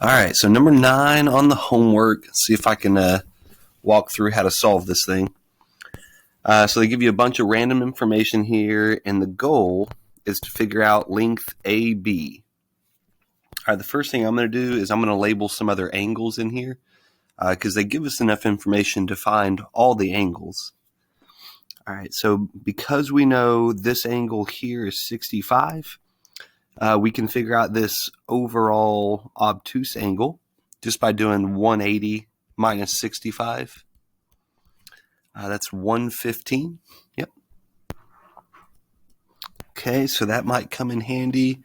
All right, so number 9 on the homework. Let's see if I can walk through how to solve this thing. So they give you a bunch of random information here, and the goal is to figure out length AB. All right, the first thing I'm going to do is I'm going to label some other angles in here because they give us enough information to find all the angles. All right, so because we know this angle here is 65, we can figure out this overall obtuse angle just by doing 180 minus 65. That's 115. Yep. Okay, so that might come in handy.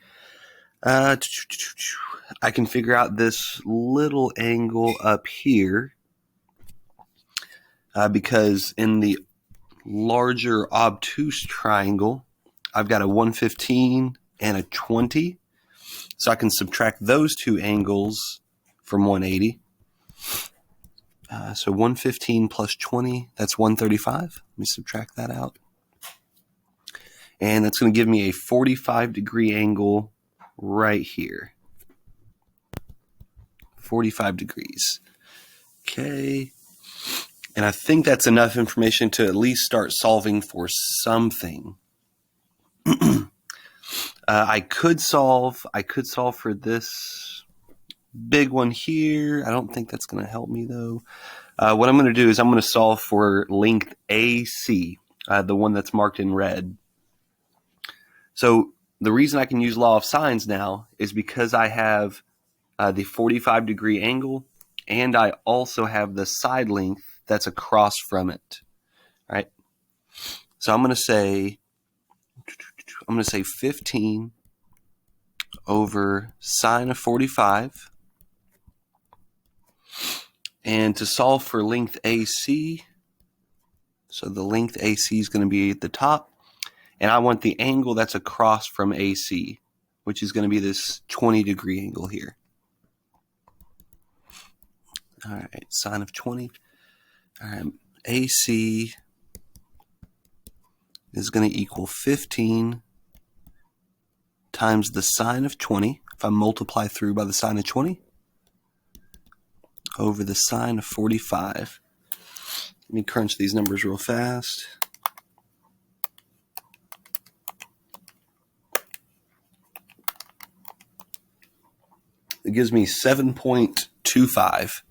I can figure out this little angle up here because in the larger obtuse triangle, I've got a 115 and a 20. So I can subtract those two angles from 180. So 115 plus 20, that's 135. Let me subtract that out. And that's going to give me a 45-degree angle right here. 45 degrees. Okay. And I think that's enough information to at least start solving for something. I could solve for this big one here. I don't think that's going to help me though. What I'm going to do is I'm going to solve for length AC, the one that's marked in red. So the reason I can use law of sines now is because I have the 45-degree angle, and I also have the side length that's across from it. All right. So I'm going to say 15 over sine of 45. And to solve for length AC, so the length AC is going to be at the top, and I want the angle that's across from AC, which is going to be this 20-degree angle here. All right, sine of 20. All right, AC is going to equal 15 times the sine of 20, if I multiply through by the sine of 20, over the sine of 45. Let me crunch these numbers real fast. It gives me 7.25.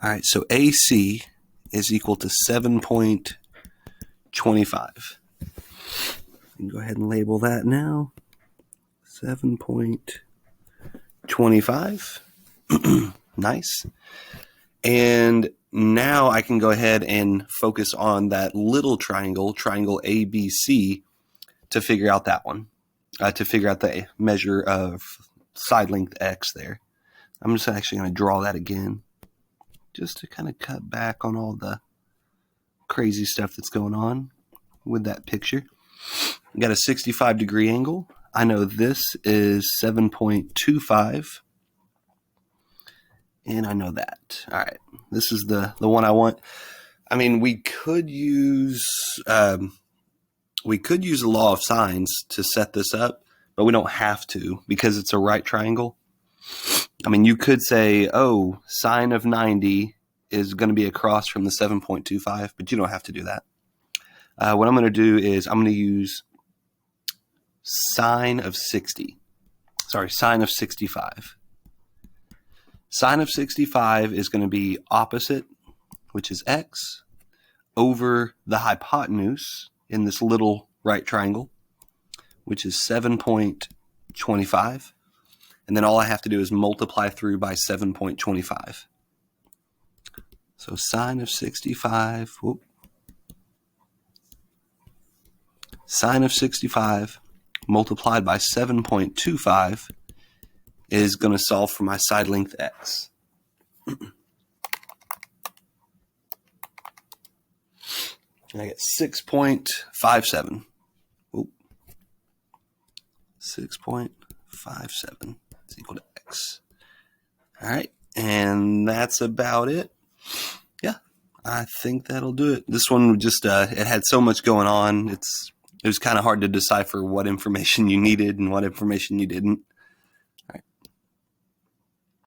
All right, so AC is equal to 7.25. You can go ahead and label that now. 7.25. Nice. And now I can go ahead and focus on that little triangle ABC, to figure out that one, to figure out the measure of side length X there. I'm just actually going to draw that again, just to kind of cut back on all the crazy stuff that's going on with that picture. We got a 65-degree angle. I know this is 7.25. And I know that. All right. This is the one I want. I mean, we could use the law of sines to set this up, but we don't have to because it's a right triangle. I mean, you could say, oh, sine of 90 is going to be across from the 7.25, but you don't have to do that. What I'm going to do is I'm going to use sine of 65. Sine of 65 is going to be opposite, which is x, over the hypotenuse in this little right triangle, which is 7.25. And then all I have to do is multiply through by 7.25. So sine of 65, sine of 65 multiplied by 7.25 is going to solve for my side length X. And I get 6.57. 6.57 is equal to X. All right, and that's about it. Yeah, I think that'll do it. This one just, it had so much going on. It was kind of hard to decipher what information you needed and what information you didn't.